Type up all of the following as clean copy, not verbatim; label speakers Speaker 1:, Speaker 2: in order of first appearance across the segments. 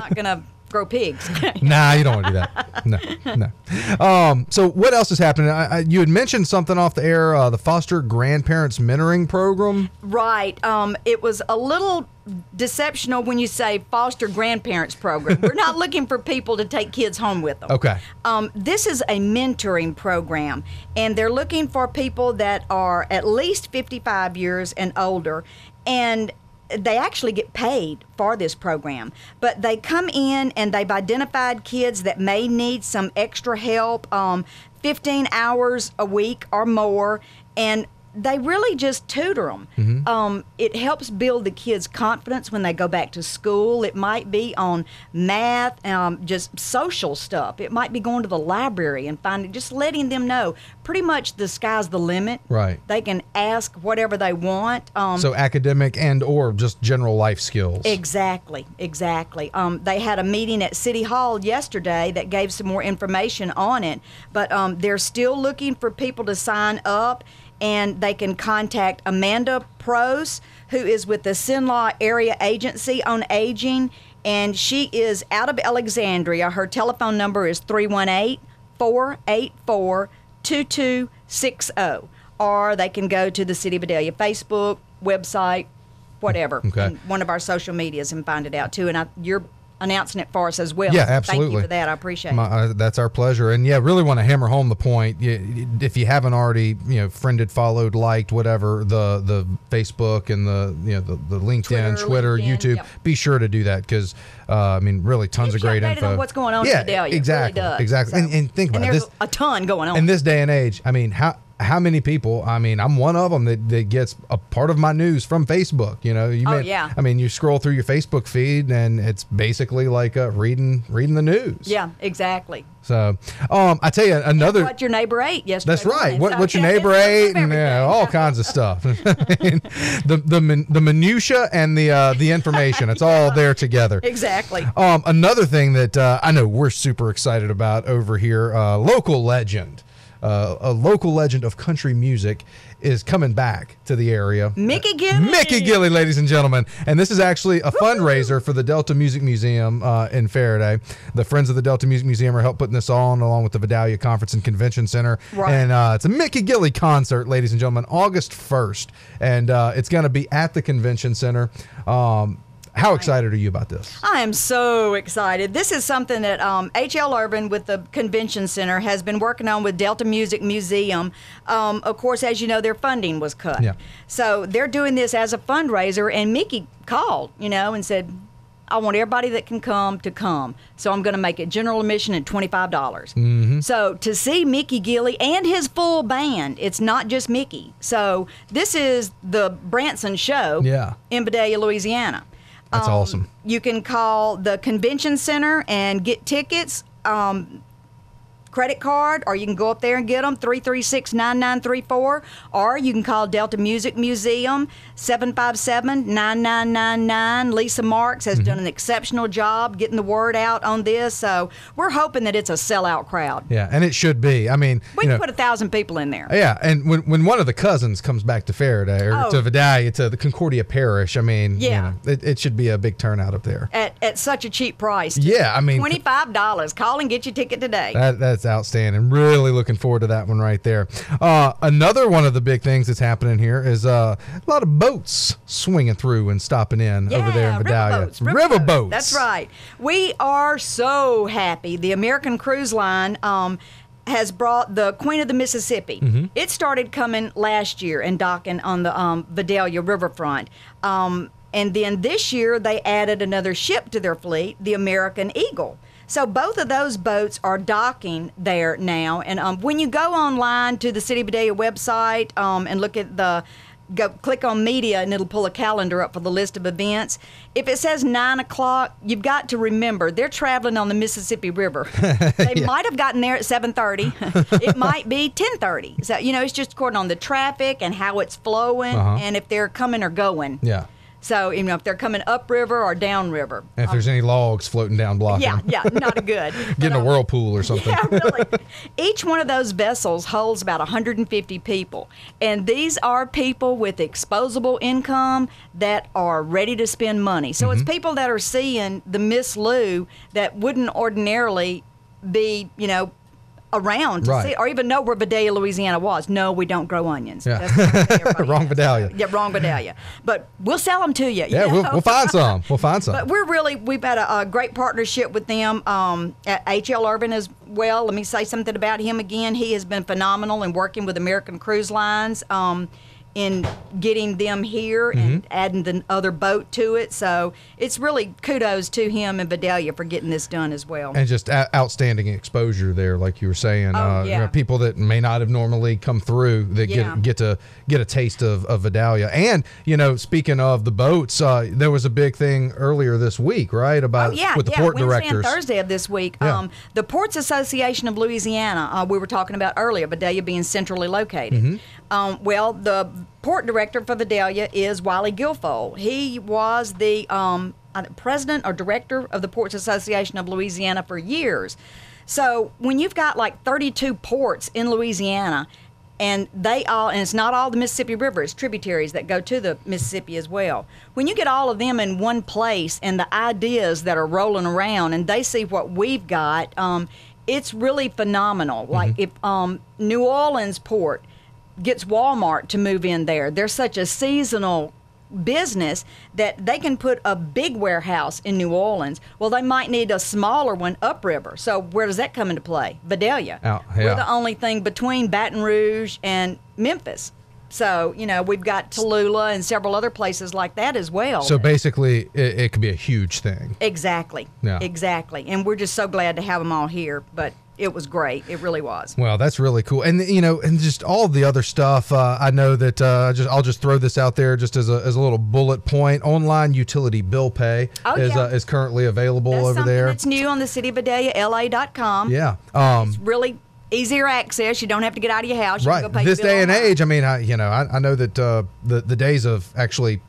Speaker 1: not going to grow pigs.
Speaker 2: Nah, you don't want to do that. No. So what else is happening? You had mentioned something off the air, the foster grandparents mentoring program.
Speaker 1: Right. It was a little deceptional when you say foster grandparents program. We're not looking for people to take kids home with them.
Speaker 2: Okay.
Speaker 1: This is a mentoring program, and they're looking for people that are at least 55 years and older, and they actually get paid for this program. But they come in and they've identified kids that may need some extra help, 15 hours a week or more, and they really just tutor them.
Speaker 2: Mm-hmm.
Speaker 1: It helps build the kids' confidence when they go back to school. It might be on math, just social stuff. It might be going to the library and just letting them know pretty much the sky's the limit.
Speaker 2: Right.
Speaker 1: They can ask whatever they want.
Speaker 2: So academic and or just general life skills.
Speaker 1: Exactly. They had a meeting at City Hall yesterday that gave some more information on it, but they're still looking for people to sign up. And they can contact Amanda Prose, who is with the Sinlaw Area Agency on Aging, and she is out of Alexandria. Her telephone number is 318-484-2260. Or they can go to the City of Vidalia Facebook, website, whatever.
Speaker 2: Okay.
Speaker 1: And one of our social medias and find it out, too. And you're announcing it for us as well.
Speaker 2: Yeah, absolutely.
Speaker 1: Thank you for that. I appreciate it.
Speaker 2: That's our pleasure. And yeah, really want to hammer home the point. If you haven't already, friended, followed, liked, whatever, the Facebook and the LinkedIn, Twitter,
Speaker 1: LinkedIn,
Speaker 2: YouTube,
Speaker 1: yep.
Speaker 2: Be sure to do that because, really tons of great info.
Speaker 1: On what's going on
Speaker 2: yeah,
Speaker 1: in Vidalia.
Speaker 2: exactly.
Speaker 1: It really does.
Speaker 2: Exactly.
Speaker 1: So,
Speaker 2: and think about
Speaker 1: there's
Speaker 2: this.
Speaker 1: a ton going on.
Speaker 2: In this day and age, how many people, I'm one of them that gets a part of my news from Facebook.
Speaker 1: Yeah.
Speaker 2: You scroll through your Facebook feed and it's basically like reading the news.
Speaker 1: Yeah, exactly.
Speaker 2: So, I tell you another.
Speaker 1: What your neighbor ate yesterday.
Speaker 2: That's right.
Speaker 1: Morning.
Speaker 2: What your neighbor ate, and all kinds of stuff. the minutia and the information. It's all there together.
Speaker 1: Exactly.
Speaker 2: Another thing that I know we're super excited about over here, local legend. A local legend of country music is coming back to the area.
Speaker 1: Mickey Gilley.
Speaker 2: Mickey Gilley, ladies and gentlemen. And this is actually a fundraiser for the Delta Music Museum in Faraday. The Friends of the Delta Music Museum are helping putting this on along with the Vidalia Conference and Convention Center.
Speaker 1: Right.
Speaker 2: And it's a Mickey Gilley concert, ladies and gentlemen, August 1st. And it's going to be at the Convention Center. How excited are you about this?
Speaker 1: I am so excited. This is something that H.L. Irvin with the Convention Center has been working on with Delta Music Museum. Of course, as you know, their funding was cut.
Speaker 2: Yeah.
Speaker 1: So they're doing this as a fundraiser, and Mickey called, and said, I want everybody that can come to come. So I'm going to make it general admission at $25.
Speaker 2: Mm-hmm.
Speaker 1: So to see Mickey Gilley and his full band, it's not just Mickey. So this is the Branson Show in Vidalia, Louisiana.
Speaker 2: That's awesome.
Speaker 1: You can call the Convention Center and get tickets, credit card, or you can go up there and get them, 336-9934, or you can call Delta Music Museum, 757-9999. Lisa Marks has done an exceptional job getting the word out on this, so we're hoping that it's a sellout crowd.
Speaker 2: Yeah, and it should be.
Speaker 1: We can put 1,000 people in there.
Speaker 2: Yeah, and when one of the cousins comes back to Faraday or to Vidalia, to the Concordia Parish, it should be a big turnout up there.
Speaker 1: At such a cheap price.
Speaker 2: Yeah,
Speaker 1: $25. Call and get your ticket today.
Speaker 2: That's outstanding. Really looking forward to that one right there. Another one of the big things that's happening here is a lot of boats swinging through and stopping in over there in Vidalia. Riverboats.
Speaker 1: That's right. We are so happy. The American Cruise Line has brought the Queen of the Mississippi. Mm-hmm. It started coming last year and docking on the Vidalia riverfront. And then this year they added another ship to their fleet, the American Eagle. So both of those boats are docking there now. And when you go online to the City of Vidalia website and look at click on media and it'll pull a calendar up for the list of events. If it says 9 o'clock, you've got to remember they're traveling on the Mississippi River. They might have gotten there at 7:30. It might be 10:30. So, it's just according on the traffic and how it's flowing and if they're coming or going.
Speaker 2: Yeah.
Speaker 1: So, if they're coming upriver or downriver.
Speaker 2: And if there's any logs floating down blocking them.
Speaker 1: Yeah, not a good.
Speaker 2: Get in a whirlpool or something.
Speaker 1: Yeah, really. Each one of those vessels holds about 150 people. And these are people with exposable income that are ready to spend money. So it's people that are seeing the Miss Lou that wouldn't ordinarily be, around to see or even know where Vidalia, Louisiana was. No, we don't grow onions.
Speaker 2: Yeah. Wrong Vidalia.
Speaker 1: Yeah, wrong Vidalia. But we'll sell them to you.
Speaker 2: Yeah, we'll find some. We'll find some.
Speaker 1: But we've had a great partnership with them at H.L. Irvin as well. Let me say something about him again. He has been phenomenal in working with American Cruise Lines in getting them here and adding the other boat to it. So it's really kudos to him and Vidalia for getting this done as well.
Speaker 2: And just outstanding exposure there, like you were saying. People that may not have normally come through that get to get a taste of Vidalia. And, speaking of the boats, there was a big thing earlier this week, right? About with the port
Speaker 1: Wednesday
Speaker 2: directors.
Speaker 1: And Thursday of this week.
Speaker 2: Yeah.
Speaker 1: The Ports Association of Louisiana, we were talking about earlier, Vidalia being centrally located. Well, the port director for Vidalia is Wiley Guilfoyle. He was the president or director of the Ports Association of Louisiana for years. So when you've got like 32 ports in Louisiana, and it's not all the Mississippi River, it's tributaries that go to the Mississippi as well. When you get all of them in one place and the ideas that are rolling around and they see what we've got, it's really phenomenal. Like if New Orleans port gets Walmart to move in there, they're such a seasonal business that they can put a big warehouse in New Orleans. Well, they might need a smaller one upriver. So where does that come into play? Vidalia. We're the only thing between Baton Rouge and Memphis. So, we've got Tallulah and several other places like that as well.
Speaker 2: So basically, it could be a huge thing.
Speaker 1: Exactly.
Speaker 2: Yeah.
Speaker 1: Exactly. And we're just so glad to have them all here. But it was great. It really was.
Speaker 2: Well, that's really cool. And and just all the other stuff. I know that I'll just throw this out there just as a little bullet point. Online utility bill pay is currently available over there.
Speaker 1: That's new on the cityofVidaliaLA.com.
Speaker 2: Yeah.
Speaker 1: It's really easier access. You don't have to get out of your house. You
Speaker 2: right.
Speaker 1: can go pay
Speaker 2: This
Speaker 1: your bill
Speaker 2: day and
Speaker 1: online.
Speaker 2: age, I know that the days of actually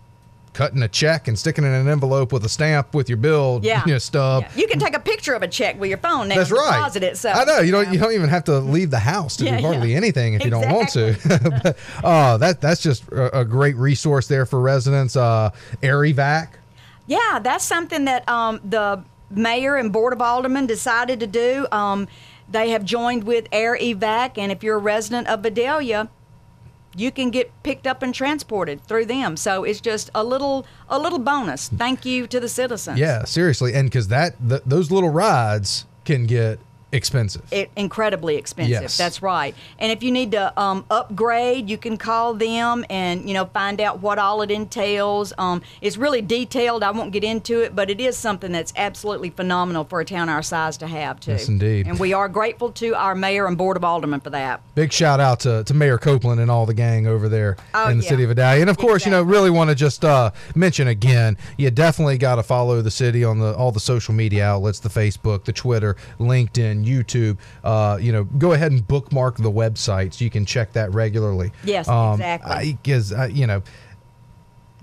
Speaker 2: cutting a check and sticking it in an envelope with a stamp with your bill stub.
Speaker 1: Yeah. You can take a picture of a check with your phone now.
Speaker 2: That's
Speaker 1: and
Speaker 2: right.
Speaker 1: Deposit it. So
Speaker 2: I know you don't even have to leave the house to do hardly anything if you don't want to. But, that's just a great resource there for residents. Air Evac.
Speaker 1: Yeah, that's something that the mayor and board of aldermen decided to do. They have joined with Air Evac, and if you're a resident of Vidalia, you can get picked up and transported through them. So it's just a little bonus. Thank you to the citizens.
Speaker 2: Yeah, seriously, and because those little rides can get expensive.
Speaker 1: Incredibly expensive.
Speaker 2: Yes.
Speaker 1: That's right. And if you need to upgrade, you can call them and find out what all it entails. It's really detailed. I won't get into it, but it is something that's absolutely phenomenal for a town our size to have too.
Speaker 2: Yes, indeed.
Speaker 1: And we are grateful to our mayor and board of aldermen for that.
Speaker 2: Big shout out to Mayor Copeland and all the gang over there in the city of Vidalia. And of course, really want to just mention again, you definitely got to follow the city on all the social media outlets, the Facebook, the Twitter, LinkedIn, YouTube. Go ahead and bookmark the website so you can check that regularly.
Speaker 1: Yes, exactly.
Speaker 2: Because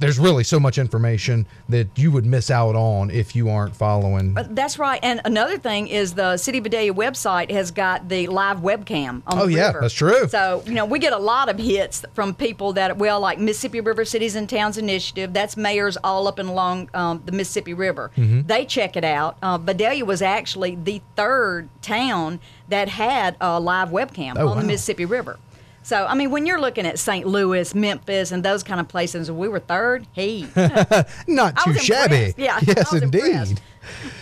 Speaker 2: there's really so much information that you would miss out on if you aren't following.
Speaker 1: That's right. And another thing is the City of Vidalia website has got the live webcam on the river.
Speaker 2: That's true.
Speaker 1: So, we get a lot of hits from people that, like Mississippi River Cities and Towns Initiative. That's mayors all up and along the Mississippi River. They check it out. Vidalia was actually the third town that had a live webcam on the Mississippi River. So, when you're looking at St. Louis, Memphis, and those kind of places, we were third.
Speaker 2: Not too shabby.
Speaker 1: Yeah,
Speaker 2: yes, indeed.
Speaker 1: Impressed.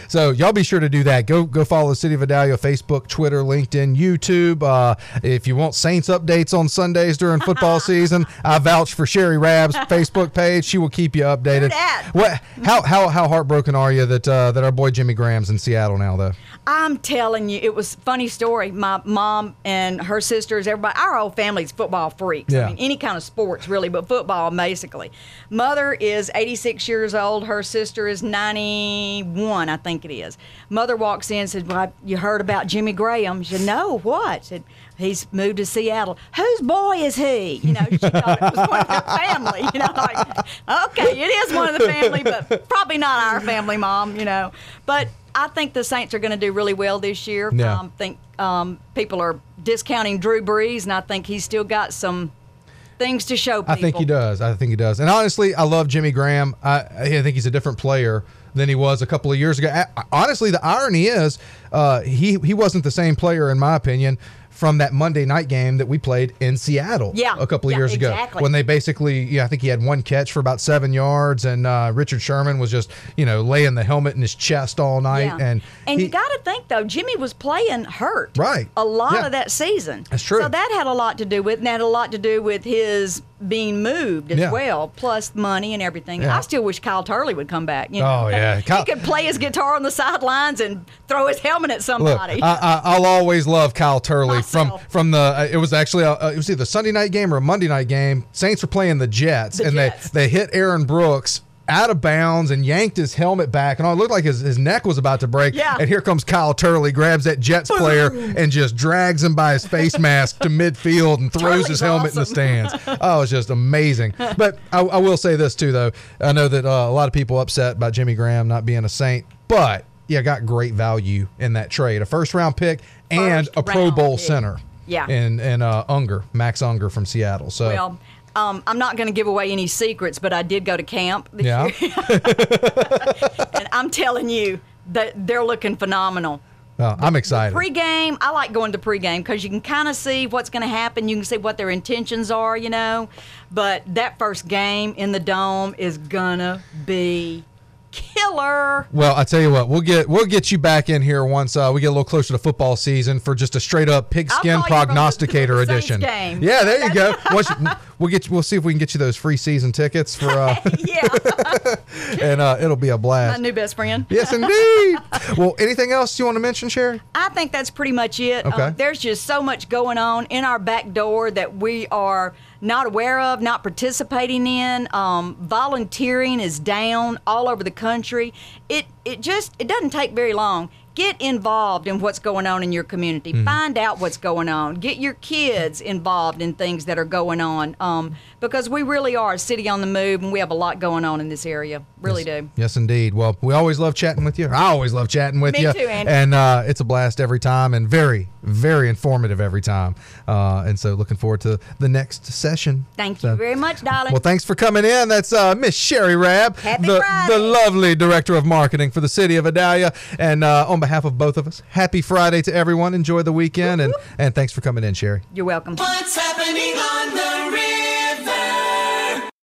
Speaker 2: So y'all be sure to do that. Go follow the City of Vidalia, Facebook, Twitter, LinkedIn, YouTube. If you want Saints updates on Sundays during football season, I vouch for Sherry Rabb's Facebook page. She will keep you updated. How heartbroken are you that our boy Jimmy Graham's in Seattle now, though?
Speaker 1: I'm telling you, it was a funny story. My mom and her sisters, everybody, our whole family's football freaks.
Speaker 2: Yeah.
Speaker 1: Any kind of sports, really, but football, basically. Mother is 86 years old. Her sister is 91. 21, I think it is. Mother walks in and said, well, you heard about Jimmy Graham? She said, no, what? Said, he's moved to Seattle. Whose boy is he? You know, she thought it was one of their family. You know, like, okay, it is one of the family, but probably not our family, Mom, you know. But I think the Saints are going to do really well this year.
Speaker 2: Yeah.
Speaker 1: I think people are discounting Drew Brees, and I think he's still got some things to show people.
Speaker 2: I think he does. And honestly, I love Jimmy Graham. I think he's a different player than he was a couple of years ago. Honestly, the irony is he wasn't the same player, in my opinion, from that Monday night game that we played in Seattle a couple of years ago. When they basically, I think he had one catch for about 7 yards, and Richard Sherman was just, laying the helmet in his chest all night.
Speaker 1: Yeah. And you got to think, though, Jimmy was playing hurt a lot of that season.
Speaker 2: That's true.
Speaker 1: So that had a lot to do with, and that had a lot to do with his being moved as well, plus money and everything. I still wish Kyle Turley would come back.
Speaker 2: Oh, yeah.
Speaker 1: He could play his guitar on the sidelines and throw his helmet at somebody.
Speaker 2: Look, I'll always love Kyle Turley from the. It was actually it was either a Sunday night game or a Monday night game. Saints were playing the Jets, they hit Aaron Brooks out of bounds and yanked his helmet back, and it looked like his neck was about to break.
Speaker 1: Yeah.
Speaker 2: And here comes Kyle Turley, grabs that Jets player and just drags him by his face mask to midfield and throws his helmet in the stands. Oh, it's just amazing. But I will say this too, though. I know that a lot of people upset about Jimmy Graham not being a Saint, but got great value in that trade. A first-round pick and a Pro Bowl center.
Speaker 1: Yeah.
Speaker 2: And Unger, Max Unger from Seattle. So.
Speaker 1: Well, I'm not going to give away any secrets, but I did go to camp this year. And I'm telling you that they're looking phenomenal.
Speaker 2: Well, I'm excited.
Speaker 1: Pre-game, I like going to pre-game because you can kind of see what's going to happen. You can see what their intentions are, But that first game in the Dome is going to be killer.
Speaker 2: Well, I tell you what, we'll get you back in here once we get a little closer to football season for just a straight up pigskin prognosticator edition.
Speaker 1: Game.
Speaker 2: Yeah, there you go. We'll see if we can get you those free season tickets for and it'll be a blast.
Speaker 1: My new best friend.
Speaker 2: Yes, indeed. Well, anything else you want to mention, Sherry?
Speaker 1: I think that's pretty much it.
Speaker 2: Okay.
Speaker 1: There's just so much going on in our back door that we are not aware of, not participating in. Volunteering is down all over the country. It doesn't take very long. Get involved in what's going on in your community. Mm-hmm. Find out what's going on. Get your kids involved in things that are going on because we really are a city on the move, and we have a lot going on in this area. Really do.
Speaker 2: Yes, indeed. Well, we always love chatting with you. I always love chatting with you.
Speaker 1: Me too, Andy.
Speaker 2: And it's a blast every time and very, very informative every time. And so looking forward to the next session.
Speaker 1: Thank you very much, darling.
Speaker 2: Well, thanks for coming in. That's Miss Sherry Rabb, the lovely Director of Marketing for the City of Vidalia. And on behalf of both of us, happy Friday to everyone. Enjoy the weekend. And thanks for coming in, Sherry.
Speaker 1: You're welcome.
Speaker 3: What's happening on the Ridge?